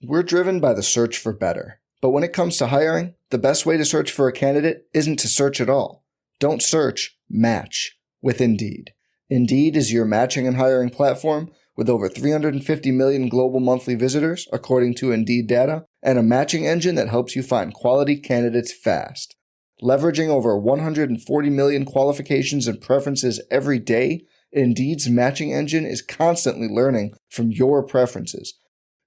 We're driven by the search for better. But when it comes to hiring, the best way to search for a candidate isn't to search at all. Don't search, match with Indeed. Indeed is your matching and hiring platform with over 350 million global monthly visitors, according to Indeed data, and a matching engine that helps you find quality candidates fast. Leveraging over 140 million qualifications and preferences every day, Indeed's matching engine is constantly learning from your preferences.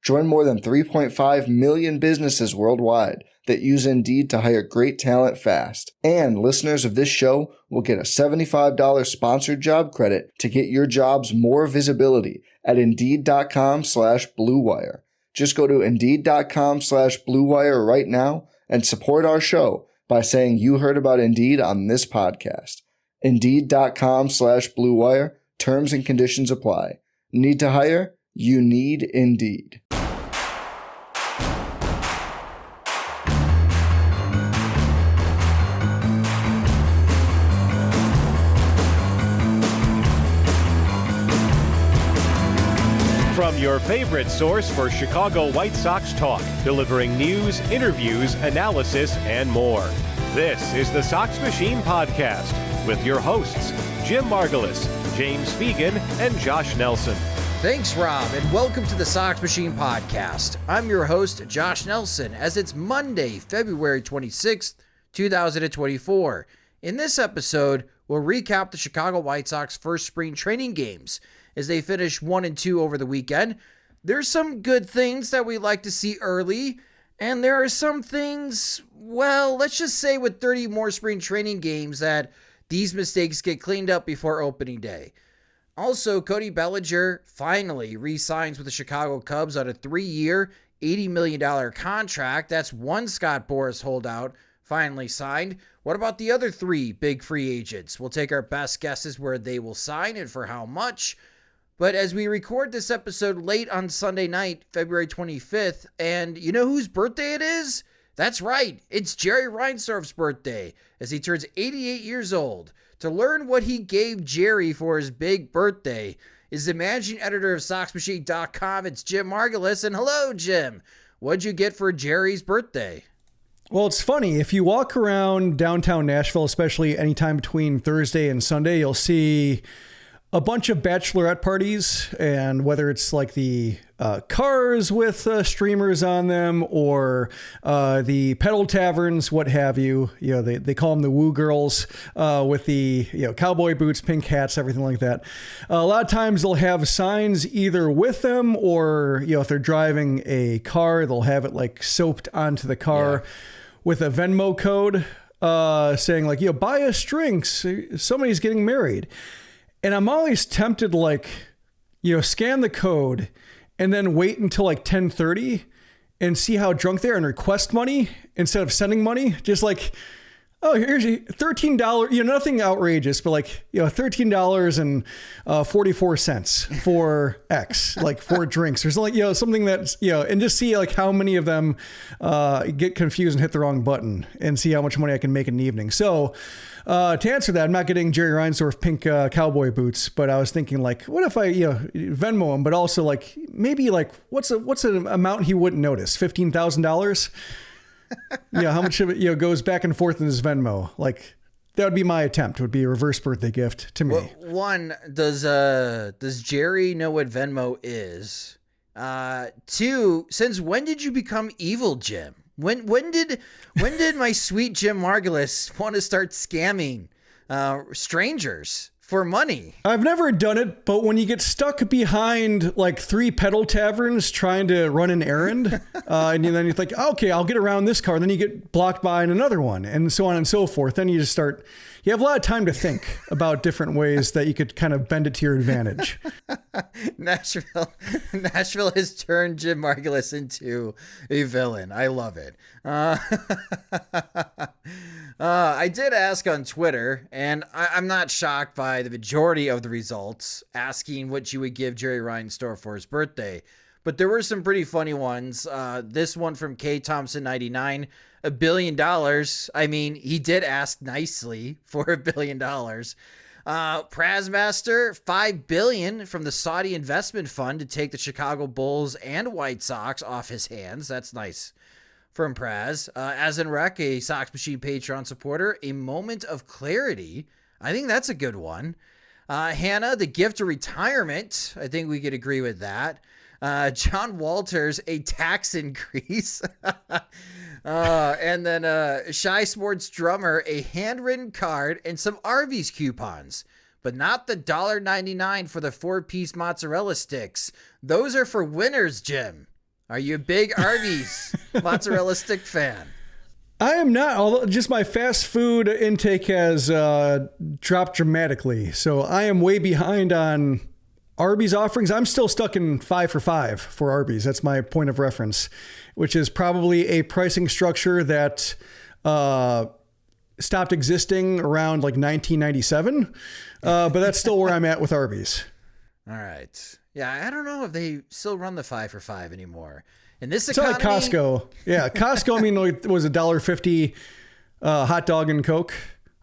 Join more than 3.5 million businesses worldwide that use Indeed to hire great talent fast. And listeners of this show will get a $75 sponsored job credit to get your jobs more visibility at Indeed.com/Blue Wire. Just go to Indeed.com/Blue Wire right now and support our show by saying you heard about Indeed on this podcast. Indeed.com/Blue Wire. Terms and conditions apply. Need to hire? You need Indeed. From your favorite source for Chicago White Sox talk, delivering news, interviews, analysis, and more. This is the Sox Machine podcast with your hosts, Jim Margulis, James Fegan, and Josh Nelson. Thanks, Rob, and welcome to the Sox Machine podcast. I'm your host, Josh Nelson, as it's Monday, February 26th, 2024. In this episode, we'll recap the Chicago White Sox first spring training games as they finish 1-2 over the weekend. There's some good things that we like to see early, and there are some things, well, let's just say with 30 more spring training games that these mistakes get cleaned up before opening day. Also, Cody Bellinger finally re-signs with the Chicago Cubs on a 3-year, $80 million contract. That's one Scott Boras holdout finally signed. What about the other 3 big free agents? We'll take our best guesses where they will sign and for how much. But as we record this episode late on Sunday night, February 25th, and you know whose birthday it is? That's right, it's Jerry Reinsdorf's birthday, as he turns 88 years old. To learn what he gave Jerry for his big birthday is the managing editor of SoxMachine.com. It's Jim Margulis, and hello, Jim. What'd you get for Jerry's birthday? Well, it's funny. If you walk around downtown Nashville, especially anytime between Thursday and Sunday, you'll see a bunch of bachelorette parties, and whether it's like the cars with streamers on them or the pedal taverns, what have you, they call them the woo girls with the cowboy boots, pink hats, everything like that. A lot of times they'll have signs either with them or, if they're driving a car, they'll have it like soaped onto the car with a Venmo code saying like, buy us drinks. Somebody's getting married. And I'm always tempted to scan the code and then wait until like 10:30 and see how drunk they are and request money instead of sending money. Just like, oh, here's $13, nothing outrageous, but $13.44 for X, like 4 drinks or something, something that's, and just see like how many of them get confused and hit the wrong button and see how much money I can make in an evening. So to answer that, I'm not getting Jerry Reinsdorf pink cowboy boots, but I was thinking like, what if I, Venmo him, but also like, maybe like, what's an amount he wouldn't notice? $15,000? How much of it, goes back and forth in his Venmo? Like, that would be my attempt. It would be a reverse birthday gift to me. Well, one, does Jerry know what Venmo is? 2, since when did you become evil, Jim? When did my sweet Jim Margulis want to start scamming strangers for money? I've never done it, but when you get stuck behind like 3 pedal taverns trying to run an errand, and then you think, okay, I'll get around this car. And then you get blocked by another one and so on and so forth. Then you just start, you have a lot of time to think about different ways that you could kind of bend it to your advantage. Nashville has turned Jim Margulis into a villain. I love it. I did ask on Twitter, and I'm not shocked by the majority of the results asking what you would give Jerry Reinsdorf for his birthday. But there were some pretty funny ones. This one from K Thompson 99, $1 billion. I mean, he did ask nicely for $1 billion. Prazmaster, $5 billion from the Saudi investment fund to take the Chicago Bulls and White Sox off his hands. That's nice from Praz. As in Rec, a Sox Machine Patreon supporter, a moment of clarity. I think that's a good one. Hannah, the gift of retirement. I think we could agree with that. John Walters, a tax increase. And then Shy Sports Drummer, a handwritten card and some Arby's coupons, but not the $1.99 for the 4-piece mozzarella sticks. Those are for winners, Jim. Are you a big Arby's mozzarella stick fan? I am not, although just my fast food intake has dropped dramatically. So I am way behind on Arby's offerings. I'm still stuck in 5 for $5 for Arby's. That's my point of reference, which is probably a pricing structure that stopped existing around like 1997. But that's still where I'm at with Arby's. All right. Yeah, I don't know if they still run the 5 for $5 anymore. In this It's economy, like Costco. Yeah, Costco, I mean, it was $1.50 hot dog and Coke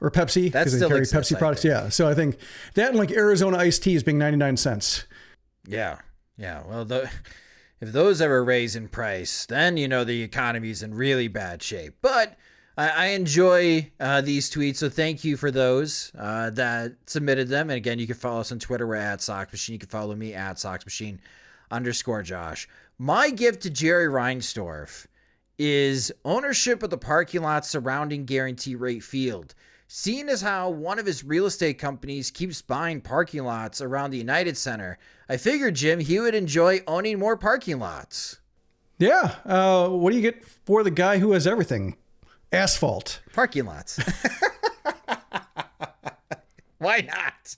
or Pepsi. That because they still carry exists, Pepsi products. Yeah, so I think that and like Arizona iced tea is being 99 cents. Yeah. Well, if those ever raise in price, then you know the economy's in really bad shape. But I enjoy these tweets, so thank you for those that submitted them. And again, you can follow us on Twitter. We're at Sox Machine. You can follow me at Sox Machine _Josh. My gift to Jerry Reinsdorf is ownership of the parking lot surrounding Guarantee Rate Field. Seeing as how one of his real estate companies keeps buying parking lots around the United Center, I figured, Jim, he would enjoy owning more parking lots. Yeah. What do you get for the guy who has everything? Asphalt. Parking lots. Why not?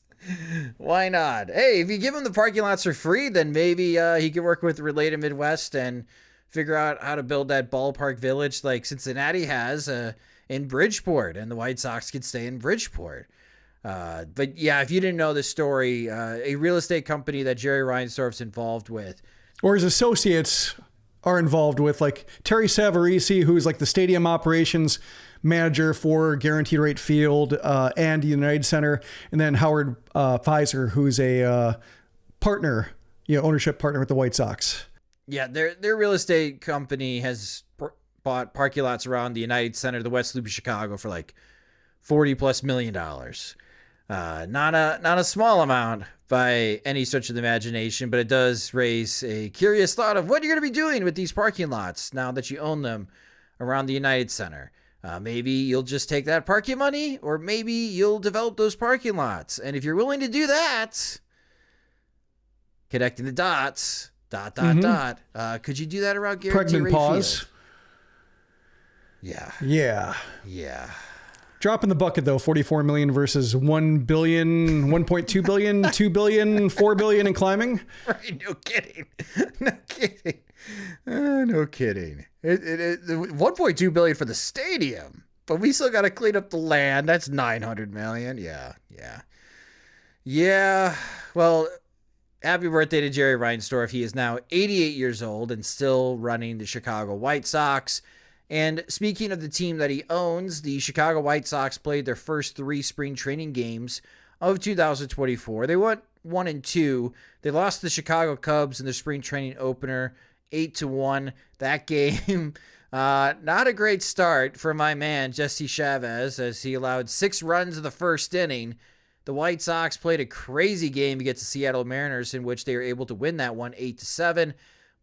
Why not? Hey, if you give him the parking lots for free, then maybe he could work with Related Midwest and figure out how to build that ballpark village like Cincinnati has in Bridgeport, and the White Sox could stay in Bridgeport. But yeah, if you didn't know this story, a real estate company that Jerry Reinsdorf's involved with, or his associates are involved with, like Terry Savarese, who's like the stadium operations manager for Guaranteed Rate Field and the United Center, and then Howard Pfizer, who's a partner, ownership partner with the White Sox. Yeah, their real estate company has bought parking lots around the United Center, the West Loop of Chicago, for like $40+ million. Not a small amount by any stretch of the imagination, but it does raise a curious thought of what you're going to be doing with these parking lots now that you own them around the United Center. Maybe you'll just take that parking money, or maybe you'll develop those parking lots. And if you're willing to do that, connecting the dots, dot, could you do that around Guaranteed Pregnant Rate pause. Field? Yeah. Drop in the bucket though, 44 million versus 1 billion, 1.2 billion, 2 billion, 4 billion and climbing. Right, no kidding. No kidding. It 1.2 billion for the stadium, but we still got to clean up the land. That's 900 million. Yeah. Well, happy birthday to Jerry Reinsdorf. He is now 88 years old and still running the Chicago White Sox. And speaking of the team that he owns, the Chicago White Sox played their first 3 spring training games of 2024. They went 1-2. They lost to the Chicago Cubs in the spring training opener 8-1. That game, not a great start for my man, Jesse Chavez, as he allowed 6 runs in the first inning. The White Sox played a crazy game against the Seattle Mariners, in which they were able to win that one 8-7.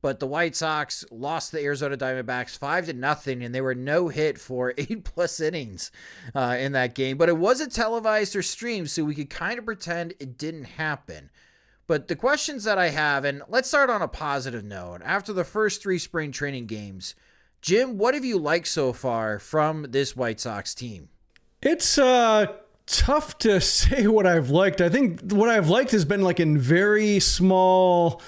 But the White Sox lost the Arizona Diamondbacks 5-0, and they were no hit for 8+ innings in that game. But it wasn't televised or streamed, so we could kind of pretend it didn't happen. But the questions that I have, and let's start on a positive note. After the first 3 spring training games, Jim, what have you liked so far from this White Sox team? It's tough to say what I've liked. I think what I've liked has been like in very small,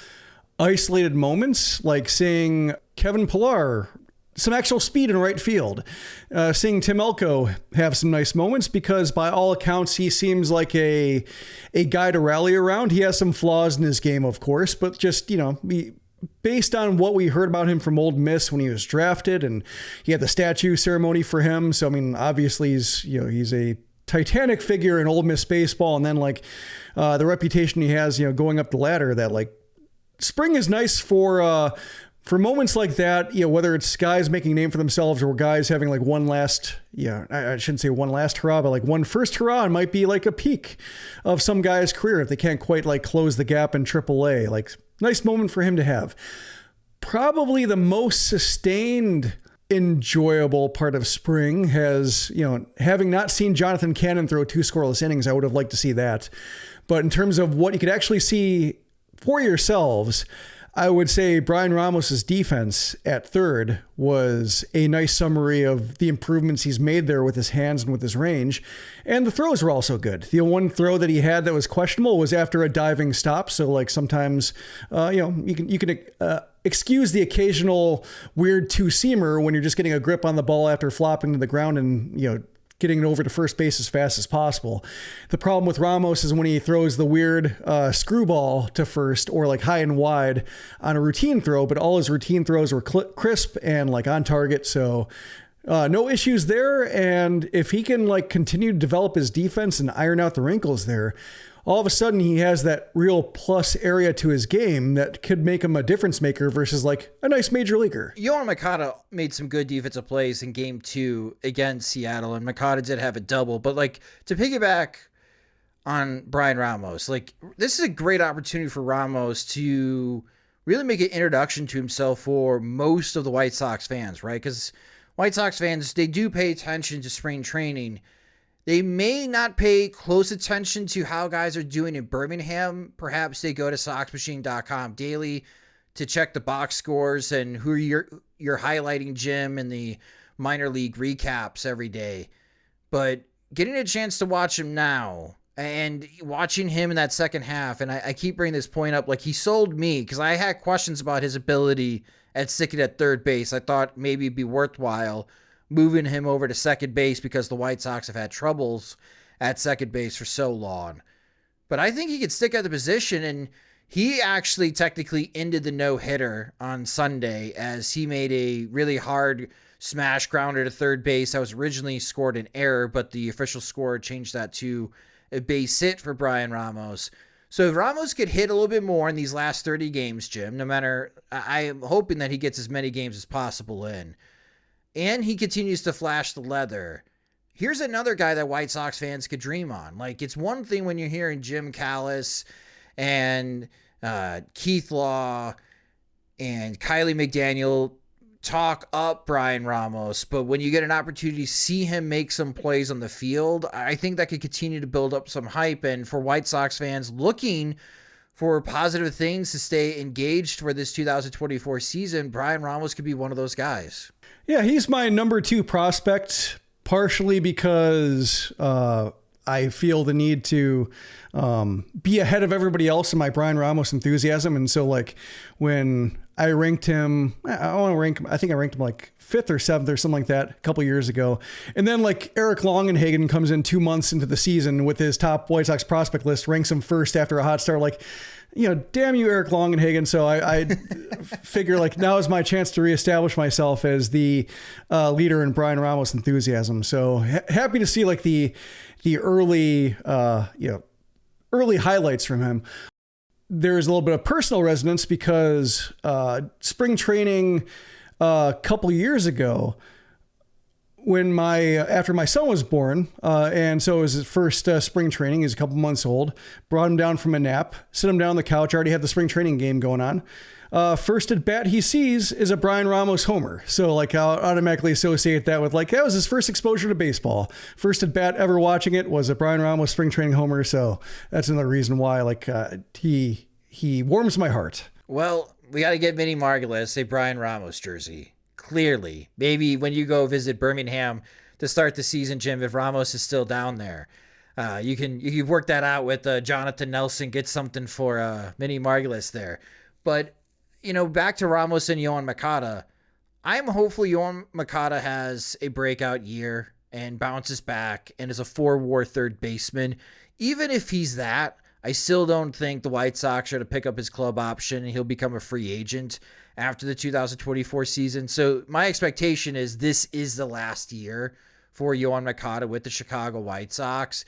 isolated moments, like seeing Kevin Pillar, some actual speed in right field, seeing Tim Elko have some nice moments, because by all accounts, he seems like a guy to rally around. He has some flaws in his game, of course, but just, based on what we heard about him from Ole Miss when he was drafted, and he had the statue ceremony for him. So, I mean, obviously he's a titanic figure in Ole Miss baseball, and then like the reputation he has, going up the ladder, that like spring is nice for moments like that, whether it's guys making a name for themselves or guys having like one last, I shouldn't say one last hurrah, but like one first hurrah, and might be like a peak of some guy's career if they can't quite like close the gap in AAA. Like, nice moment for him to have. Probably the most sustained, enjoyable part of spring has, having not seen Jonathan Cannon throw 2 scoreless innings, I would have liked to see that. But in terms of what you could actually see for yourselves, I would say Brian Ramos's defense at third was a nice summary of the improvements he's made there with his hands and with his range. And the throws were also good. The one throw that he had that was questionable was after a diving stop. So like sometimes, you can excuse the occasional weird two-seamer when you're just getting a grip on the ball after flopping to the ground and, getting it over to first base as fast as possible. The problem with Ramos is when he throws the weird screwball to first or like high and wide on a routine throw, but all his routine throws were crisp and like on target. So no issues there. And if he can like continue to develop his defense and iron out the wrinkles there, all of a sudden he has that real plus area to his game that could make him a difference maker versus like a nice major leaguer. Yohan Moncada made some good defensive plays in game 2 against Seattle, and Moncada did have a double. But like, to piggyback on Brian Ramos, like, this is a great opportunity for Ramos to really make an introduction to himself for most of the White Sox fans, right? Because White Sox fans, they do pay attention to spring training. They may not pay close attention to how guys are doing in Birmingham. Perhaps they go to SoxMachine.com daily to check the box scores and who you're highlighting Jim and the minor league recaps every day. But getting a chance to watch him now and watching him in that second half, and I keep bringing this point up, like, he sold me because I had questions about his ability at sticking at third base. I thought maybe it'd be worthwhile moving him over to second base because the White Sox have had troubles at second base for so long. But I think he could stick at the position, and he actually technically ended the no-hitter on Sunday as he made a really hard smash grounder to third base that was originally scored an error, but the official score changed that to a base hit for Brian Ramos. So if Ramos could hit a little bit more in these last 30 games, Jim, I am hoping that he gets as many games as possible in, and he continues to flash the leather, here's another guy that White Sox fans could dream on. Like, it's one thing when you're hearing Jim Callis and Keith Law and Kylie McDaniel talk up Brian Ramos, but when you get an opportunity to see him make some plays on the field, I think that could continue to build up some hype. And for White Sox fans looking for positive things to stay engaged for this 2024 season, Brian Ramos could be one of those guys. Yeah, he's my number 2 prospect, partially because I feel the need to be ahead of everybody else in my Brian Ramos enthusiasm. And so like when I ranked him, I think I ranked him like 5th or 7th or something like that a couple years ago. And then like Eric Longenhagen comes in 2 months into the season with his top White Sox prospect list, ranks him first after a hot start. Like, damn you, Eric Longenhagen. So I figure like now is my chance to reestablish myself as the leader in Brian Ramos enthusiasm. So happy to see like the early highlights from him. There's a little bit of personal resonance because spring training a couple years ago, when after my son was born, and so it was his first spring training. He's a couple months old. Brought him down from a nap, sit him down on the couch. Already had the spring training game going on. First at bat he sees is a Brian Ramos homer. So like I'll automatically associate that with like that was his first exposure to baseball. First at bat ever watching it was a Brian Ramos spring training homer. So that's another reason why like he warms my heart. Well, we got to get Vinny Margulis a Brian Ramos jersey. Clearly, maybe when you go visit Birmingham to start the season, Jim, if Ramos is still down there, you can work that out with Jonathan Nelson, get something for Vinny Margulis there. But back to Ramos and Yohan Moncada, I'm hopeful Yohan Moncada has a breakout year and bounces back and is a 4-WAR third baseman. Even if he's that, I still don't think the White Sox are to pick up his club option and he'll become a free agent after the 2024 season. So my expectation is this is the last year for Yoán Moncada with the Chicago White Sox.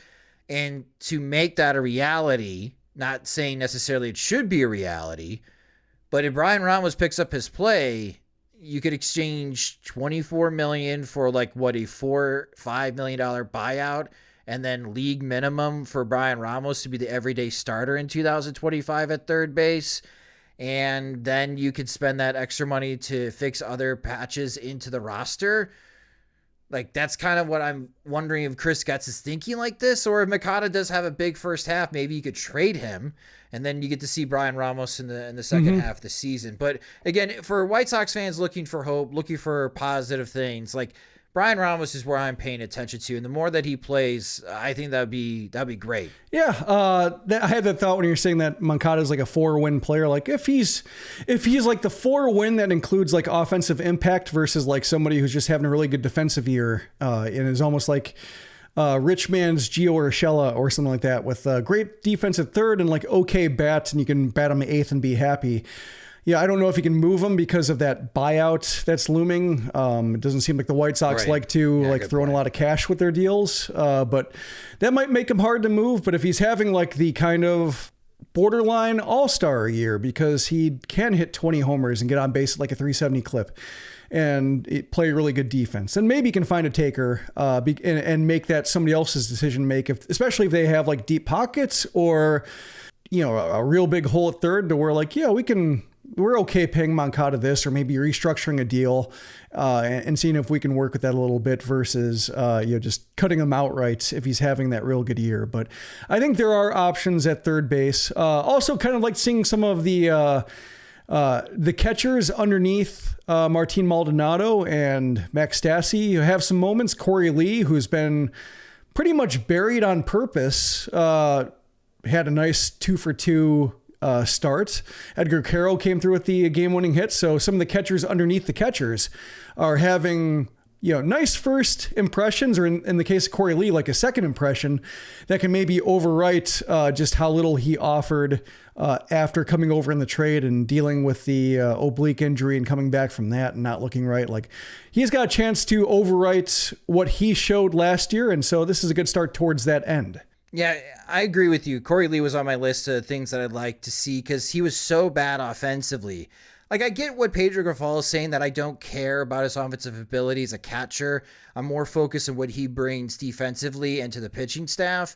And to make that a reality, not saying necessarily it should be a reality, but if Brian Ramos picks up his play, you could exchange $24 million for like what, a $4-5 million buyout, and then league minimum for Brian Ramos to be the everyday starter in 2025 at third base. And then you could spend that extra money to fix other patches into the roster. Like, that's kind of what I'm wondering if Chris Getz is thinking like this, or if Moncada does have a big first half, maybe you could trade him, and then you get to see Brian Ramos in the second half of the season. But again, for White Sox fans looking for hope, looking for positive things, like Brian Ramos is where I'm paying attention to, and the more that he plays, I think that'd be great. Yeah, I had that thought when you were saying that Moncada is like a 4-win player. Like if he's like the 4-win that includes like offensive impact versus like somebody who's just having a really good defensive year, and is almost like rich man's Gio Urshela or something like that, with great defense at third and like okay bats, and you can bat him eighth and be happy. Yeah, I don't know if you can move him because of that buyout that's looming. It doesn't seem like the White Sox like to throw in a lot of cash with their deals, but that might make him hard to move. But if he's having like the kind of borderline all-star year, because he can hit 20 homers and get on base at like a 370 clip and play really good defense, and maybe he can find a taker and make that somebody else's decision make, especially if they have like deep pockets or, you know, a real big hole at third to where like, yeah, we're okay paying Moncada this, or maybe restructuring a deal and seeing if we can work with that a little bit versus just cutting him outright if he's having that real good year. But I think there are options at third base. Also, kind of like seeing some of the catchers underneath Martin Maldonado and Max Stassi. You have some moments. Corey Lee, who's been pretty much buried on purpose, had a nice 2-for-2 start. Edgar Carroll came through with the game-winning hit. So some of the catchers underneath the catchers are having, nice first impressions, or in the case of Corey Lee, like a second impression that can maybe overwrite just how little he offered after coming over in the trade and dealing with the oblique injury and coming back from that and not looking right. Like, he's got a chance to overwrite what he showed last year. And so this is a good start towards that end. Yeah, I agree with you. Corey Lee was on my list of things that I'd like to see because he was so bad offensively. Like, I get what Pedro Grifol is saying, that I don't care about his offensive ability as a catcher. I'm more focused on what he brings defensively and to the pitching staff.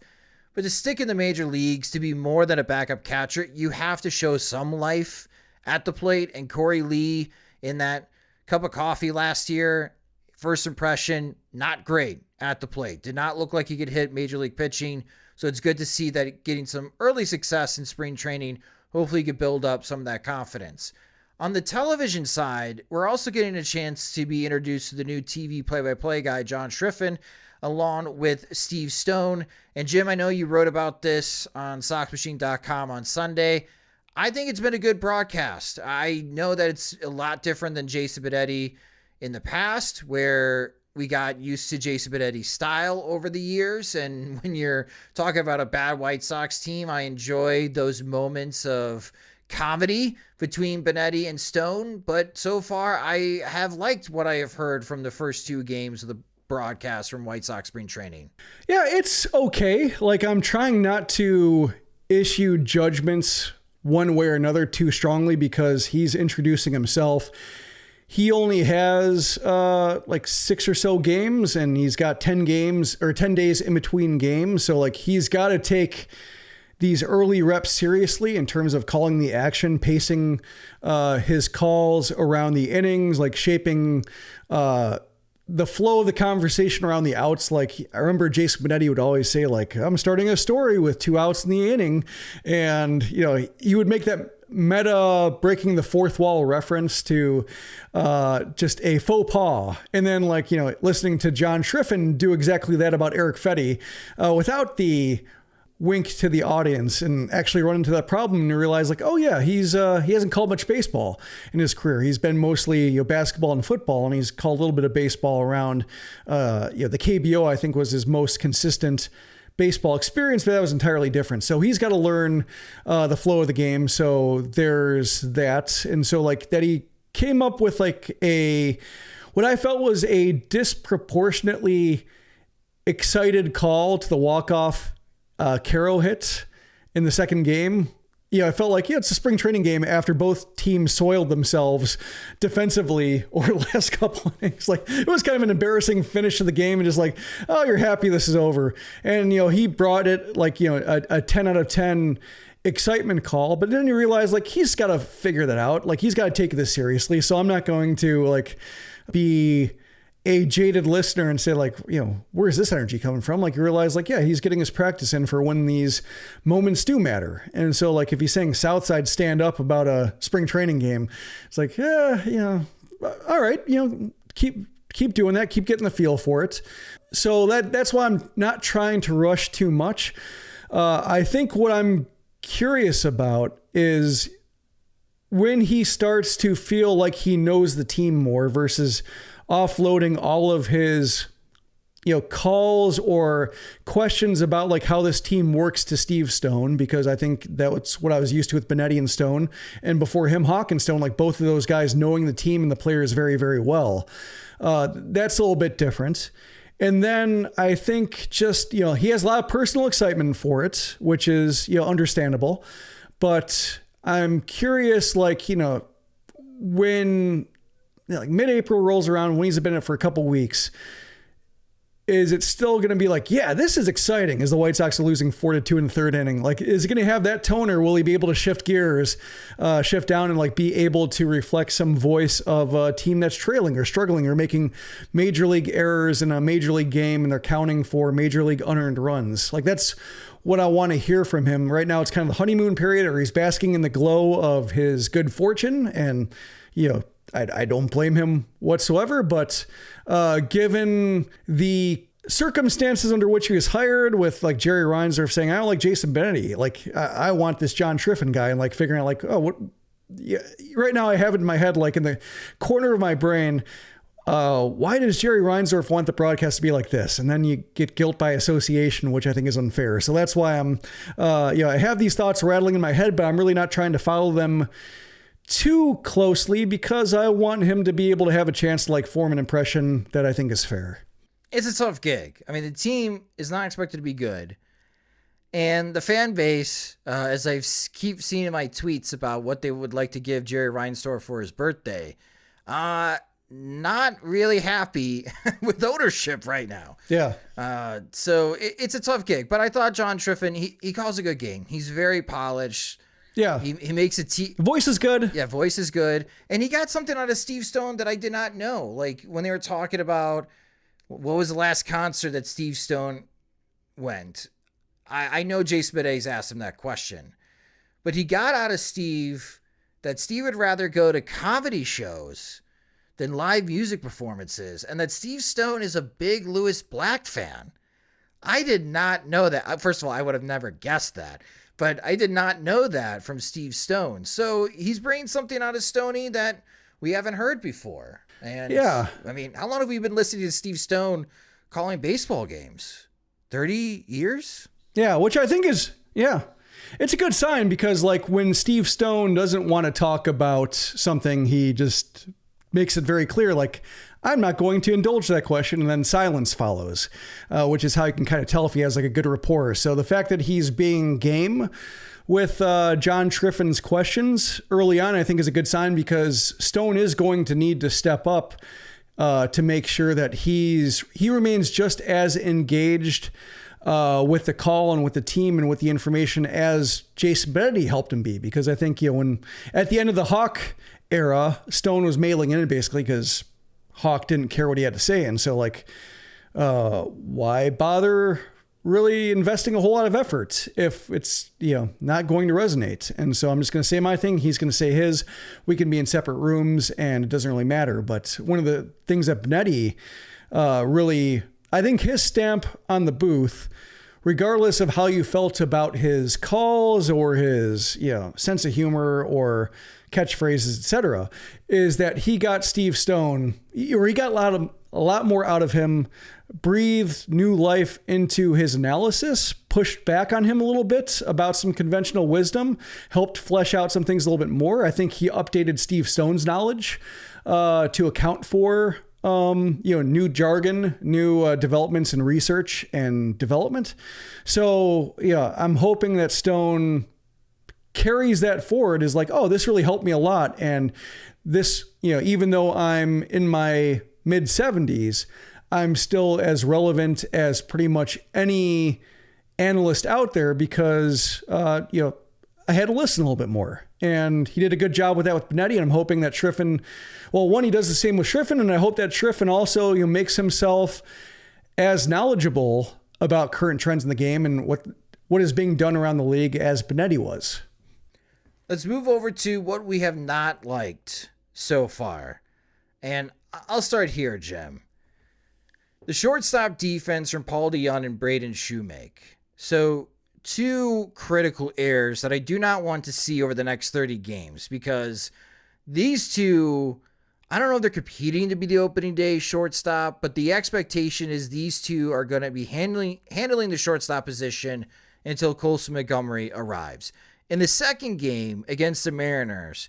But to stick in the major leagues, to be more than a backup catcher, you have to show some life at the plate. And Corey Lee, in that cup of coffee last year, first impression, not great at the plate. Did not look like he could hit major league pitching. So it's good to see that getting some early success in spring training. Hopefully he could build up some of that confidence. On the television side, we're also getting a chance to be introduced to the new TV play-by-play guy, John Schriffen, along with Steve Stone. And Jim, I know you wrote about this on SoxMachine.com on Sunday. I think it's been a good broadcast. I know that it's a lot different than Jason Benetti in the past, where we got used to Jason Benetti's style over the years. And when you're talking about a bad White Sox team, I enjoy those moments of comedy between Benetti and Stone. But so far, I have liked what I have heard from the first two games of the broadcast from White Sox spring training. Yeah, it's okay. Like, I'm trying not to issue judgments one way or another too strongly because he's introducing himself. He only has like 6 or so games, and he's got 10 days in between games. So like, he's got to take these early reps seriously in terms of calling the action, pacing his calls around the innings, like shaping the flow of the conversation around the outs. Like, I remember Jason Benetti would always say, like, I'm starting a story with 2 outs in the inning. And, he would make that meta breaking the fourth wall reference to just a faux pas. And then, like, listening to John Schriffen do exactly that about Eric Fetty without the wink to the audience, and actually run into that problem and realize, like, oh yeah, he hasn't called much baseball in his career. He's been mostly basketball and football, and he's called a little bit of baseball around the KBO, I think, was his most consistent baseball experience, but that was entirely different. So he's got to learn the flow of the game. So there's that. And so, like, that he came up with like what I felt was a disproportionately excited call to the walk-off Caro hit in the second game. I felt like, it's a spring training game after both teams soiled themselves defensively over the last couple innings. Like, it was kind of an embarrassing finish to the game and just like, oh, you're happy this is over. And, he brought it like, a 10 out of 10 excitement call, but then you realize like, he's got to figure that out. Like, he's got to take this seriously. So I'm not going to like be a jaded listener and say like, where's this energy coming from? Like, you realize like, yeah, he's getting his practice in for when these moments do matter. And so like, if he's saying Southside stand up about a spring training game, it's like, all right, keep doing that. Keep getting the feel for it. So that's why I'm not trying to rush too much. I think what I'm curious about is when he starts to feel like he knows the team more versus offloading all of his, calls or questions about like how this team works to Steve Stone, because I think that's what I was used to with Benetti and Stone, and before him, Hawk and Stone, like both of those guys knowing the team and the players very, very well. That's a little bit different. And then I think just, he has a lot of personal excitement for it, which is, understandable, but I'm curious, like, when like mid-April rolls around, when he's been in it for a couple weeks, is it still going to be like, yeah, this is exciting as the White Sox are losing 4-2 in the third inning? Like, is he going to have that tone, or will he be able to shift gears, shift down and like be able to reflect some voice of a team that's trailing or struggling or making major league errors in a major league game and they're counting for major league unearned runs? Like, that's what I want to hear from him. Right now, it's kind of the honeymoon period, or he's basking in the glow of his good fortune. And, I don't blame him whatsoever, but given the circumstances under which he was hired, with like Jerry Reinsdorf saying, I don't like Jason Benetti, like I want this John Schriffen guy, and like figuring out like, oh, what? Yeah, right now I have it in my head, like in the corner of my brain, why does Jerry Reinsdorf want the broadcast to be like this? And then you get guilt by association, which I think is unfair. So that's why I'm, I have these thoughts rattling in my head, but I'm really not trying to follow them too closely, because I want him to be able to have a chance to like form an impression that I think is fair. It's a tough gig. I mean, the team is not expected to be good. And the fan base, as I keep seeing in my tweets about what they would like to give Jerry Reinsdorf for his birthday, not really happy with ownership right now. Yeah. So it's a tough gig. But I thought John Schriffen, he calls a good game. He's very polished. Yeah. He makes a voice is good. Yeah, voice is good. And he got something out of Steve Stone that I did not know. Like when they were talking about what was the last concert that Steve Stone went. I know Jason Beday's asked him that question. But he got out of Steve that Steve would rather go to comedy shows than live music performances, and that Steve Stone is a big Lewis Black fan. I did not know that. First of all, I would have never guessed that. But I did not know that from Steve Stone. So he's bringing something out of Stoney that we haven't heard before. And yeah, I mean, how long have we been listening to Steve Stone calling baseball games? 30 years? Yeah, which I think is, it's a good sign, because like when Steve Stone doesn't want to talk about something, he just makes it very clear, like, I'm not going to indulge that question, and then silence follows, which is how you can kind of tell if he has like a good rapport. So the fact that he's being game with John Schriffen's questions early on, I think is a good sign, because Stone is going to need to step up to make sure that he remains just as engaged with the call and with the team and with the information as Jason Benetti helped him be. Because I think, when at the end of the Hawk era, Stone was mailing in basically because Hawk didn't care what he had to say. And so like, why bother really investing a whole lot of effort if it's, not going to resonate? And so I'm just going to say my thing. He's going to say his. We can be in separate rooms and it doesn't really matter. But one of the things that Benetti really, I think his stamp on the booth, regardless of how you felt about his calls or his, sense of humor or catchphrases, etc., is that he got Steve Stone, or he got a lot more out of him, breathed new life into his analysis, pushed back on him a little bit about some conventional wisdom, helped flesh out some things a little bit more. I think he updated Steve Stone's knowledge to account for new jargon, new developments in research and development. So yeah, I'm hoping that Stone carries that forward, is like, oh, this really helped me a lot. And this, even though I'm in my mid 70s, I'm still as relevant as pretty much any analyst out there because, I had to listen a little bit more. And he did a good job with that with Benetti. And I'm hoping that Schriffen, he does the same with Schriffen. And I hope that Schriffen also, makes himself as knowledgeable about current trends in the game and what is being done around the league as Benetti was. Let's move over to what we have not liked so far. And I'll start here, Jim. The shortstop defense from Paul DeJong and Braden Shoemake. So, two critical errors that I do not want to see over the next 30 games, because these two, I don't know if they're competing to be the opening day shortstop, but the expectation is these two are going to be handling the shortstop position until Colson Montgomery arrives. In the second game against the Mariners,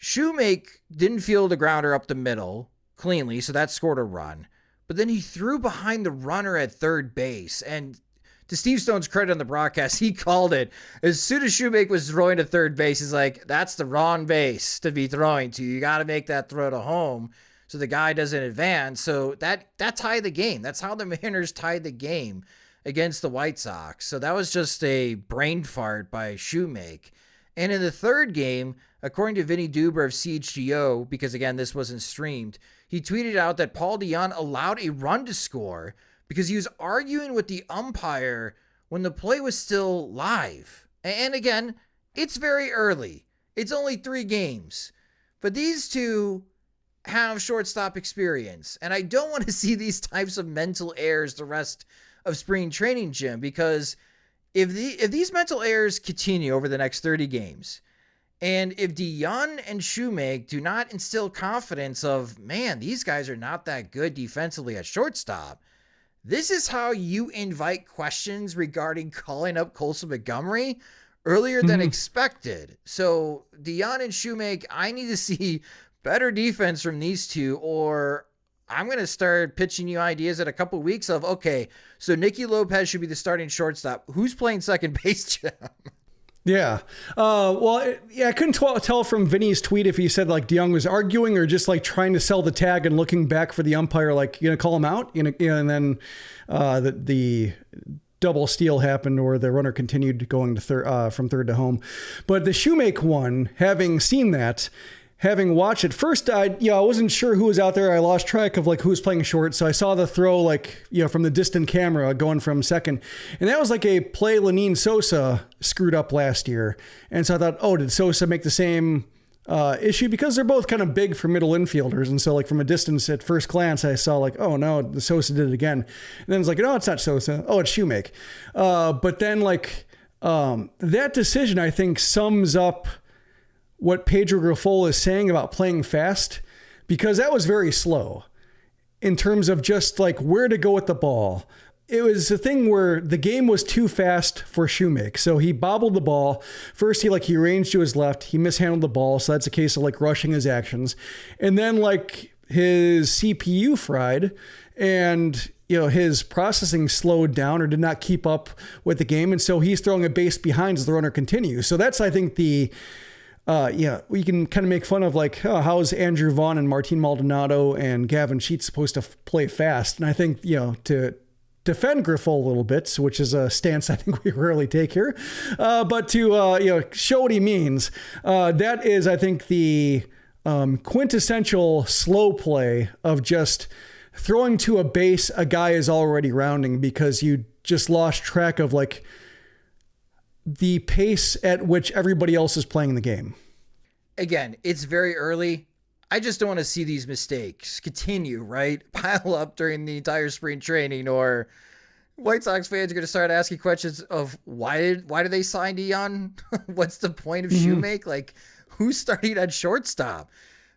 Shoemake didn't field a grounder up the middle cleanly, so that scored a run. But then he threw behind the runner at third base, and to Steve Stone's credit on the broadcast, he called it. As soon as Shoemake was throwing to third base, he's like, that's the wrong base to be throwing to. You got to make that throw to home so the guy doesn't advance. So that tied the game. That's how the Mariners tied the game against the White Sox. So that was just a brain fart by Shoemake. And in the third game, according to Vinny Duber of CHGO, because again, this wasn't streamed, he tweeted out that Paul DeJong allowed a run to score because he was arguing with the umpire when the play was still live. And again, it's very early. It's only 3 games. But these two have shortstop experience. And I don't want to see these types of mental errors the rest of spring training, Jim, because if these mental errors continue over the next 30 games, and if DeJong and Shoemake do not instill confidence of, man, these guys are not that good defensively at shortstop, this is how you invite questions regarding calling up Colson Montgomery earlier than expected. So DeJong and Shoemake, I need to see better defense from these two, or I'm going to start pitching you ideas in a couple of weeks of, okay, so Nicky Lopez should be the starting shortstop. Who's playing second base, Jim? Yeah. I couldn't tell from Vinny's tweet if he said like DeJong was arguing or just like trying to sell the tag and looking back for the umpire, like, you're going to call him out, and then the double steal happened or the runner continued going to from third to home. But the Shoemake one, having seen that, having watched it first, I wasn't sure who was out there. I lost track of like who was playing short. So I saw the throw, like, from the distant camera going from second. And that was like a play Lenine Sosa screwed up last year. And so I thought, oh, did Sosa make the same issue? Because they're both kind of big for middle infielders. And so like from a distance at first glance, I saw like, oh no, the Sosa did it again. And then it's like, no, it's not Sosa. Oh, it's Shoemake. But then like that decision, I think, sums up what Pedro Grifol is saying about playing fast, because that was very slow in terms of just like where to go with the ball. It was a thing where the game was too fast for Shoemake. So he bobbled the ball. First, he ranged to his left. He mishandled the ball. So that's a case of like rushing his actions. And then like his CPU fried and, his processing slowed down or did not keep up with the game. And so he's throwing a base behind as the runner continues. So that's, I think, we can kind of make fun of like, how's Andrew Vaughn and Martin Maldonado and Gavin Sheets supposed to play fast? And I think, to defend Grifol a little bit, which is a stance I think we rarely take here, but to, show what he means, that is, I think, the quintessential slow play of just throwing to a base a guy is already rounding because you just lost track of like the pace at which everybody else is playing the game. Again, it's very early. I just don't want to see these mistakes continue, right? Pile up during the entire spring training, or White Sox fans are going to start asking questions of why do they sign DeJong? What's the point of Shoemake? Like, who's starting at shortstop?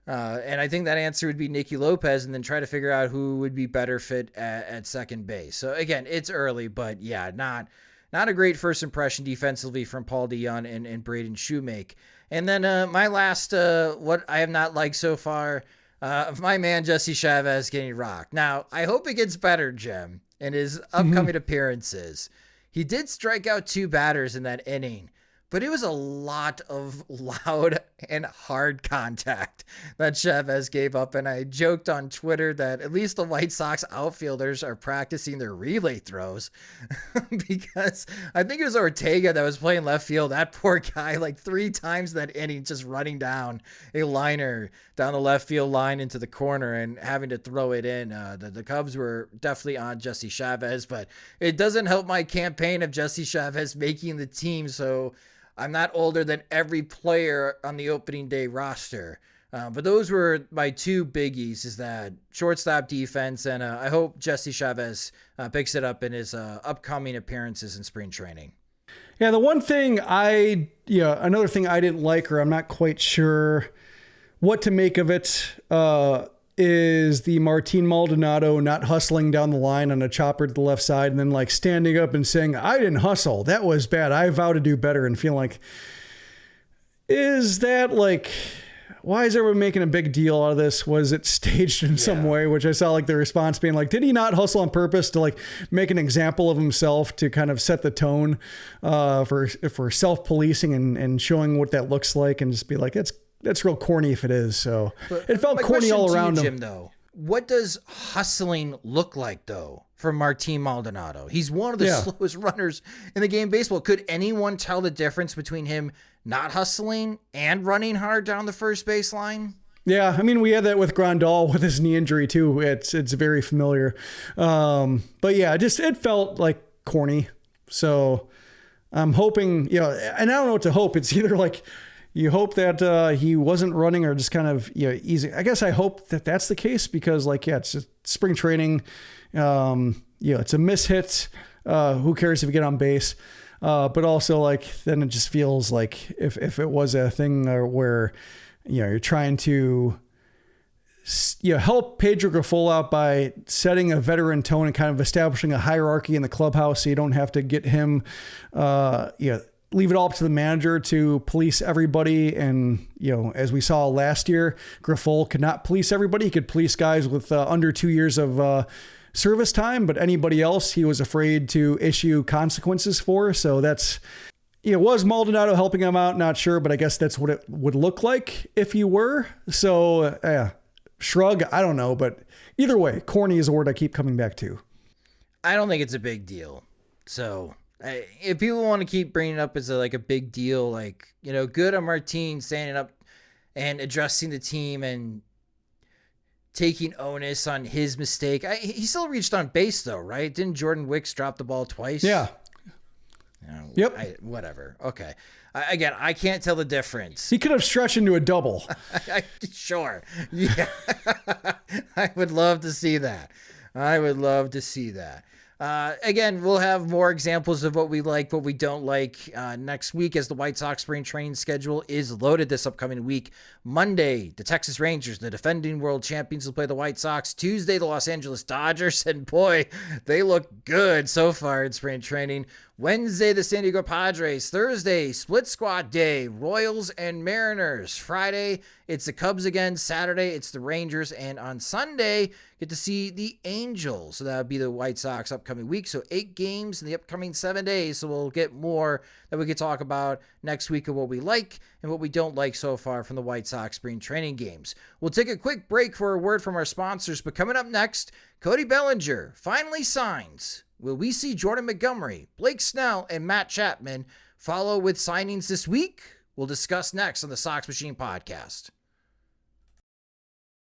And I think that answer would be Nicky Lopez, and then try to figure out who would be better fit at second base. So again, it's early, but yeah, not a great first impression defensively from Paul DeJong and Braden Shoemake. And then my last, what I have not liked so far, My man Jesse Chavez getting rocked. Now, I hope it gets better, Jim, in his upcoming appearances. He did strike out 2 batters in that inning, but it was a lot of loud and hard contact that Chavez gave up. And I joked on Twitter that at least the White Sox outfielders are practicing their relay throws because I think it was Ortega that was playing left field. That poor guy, like 3 times that inning, just running down a liner down the left field line into the corner and having to throw it in. The Cubs were definitely on Jesse Chavez, but it doesn't help my campaign of Jesse Chavez making the team. So I'm not older than every player on the opening day roster. But those were my 2 biggies, is that shortstop defense. And I hope Jesse Chavez picks it up in his upcoming appearances in spring training. Yeah. The one thing another thing I didn't like, or I'm not quite sure what to make of it, is the Martin Maldonado not hustling down the line on a chopper to the left side and then like standing up and saying, I didn't hustle. That was bad. I vow to do better, and feeling like, is that like, why is everyone making a big deal out of this? Was it staged in some way? Which I saw like the response being like, did he not hustle on purpose to like make an example of himself to kind of set the tone for self-policing and showing what that looks like, and just be like, that's real corny if it is. So it felt corny all around him. Jim, though, what does hustling look like, though, for Martin Maldonado? He's one of the slowest runners in the game of baseball. Could anyone tell the difference between him not hustling and running hard down the first baseline? Yeah, I mean, we had that with Grandal with his knee injury too. It's very familiar. But yeah, it felt like corny. So I'm hoping, and I don't know what to hope. It's either like, you hope that he wasn't running, or just kind of easy. I guess I hope that that's the case, because it's just spring training. It's a mishit. Who cares if you get on base? But also like, then it just feels like if it was a thing where you're trying to help Pedro Grifol out by setting a veteran tone and kind of establishing a hierarchy in the clubhouse, so you don't have to get him leave it all up to the manager to police everybody. And, as we saw last year, Grifol could not police everybody. He could police guys with under 2 years of service time, but anybody else he was afraid to issue consequences for. So that's, was Maldonado helping him out? Not sure, but I guess that's what it would look like if he were. So shrug, I don't know, but either way, corny is a word I keep coming back to. I don't think it's a big deal. So if people want to keep bringing it up as a big deal, good on Martin standing up and addressing the team and taking onus on his mistake. He still reached on base though, right? Didn't Jordan Wicks drop the ball twice? Yeah. Yep. Whatever. Okay. Again, I can't tell the difference. He could have stretched into a double. Sure. Yeah. I would love to see that. Again, we'll have more examples of what we like, what we don't like next week, as the White Sox spring training schedule is loaded this upcoming week. Monday, the Texas Rangers, the defending world champions, will play the White Sox. Tuesday, the Los Angeles Dodgers, and boy, they look good so far in spring training. Wednesday, the San Diego Padres. Thursday, split squad day, Royals and Mariners. Friday, it's the Cubs again. Saturday, it's the Rangers. And on Sunday, get to see the Angels. So that would be the White Sox upcoming week. So 8 games in the upcoming 7 days. So we'll get more that we could talk about next week of what we like and what we don't like so far from the White Sox spring training games. We'll take a quick break for a word from our sponsors. But coming up next, Cody Bellinger finally signs. Will we see Jordan Montgomery, Blake Snell, and Matt Chapman follow with signings this week? We'll discuss next on the Sox Machine podcast.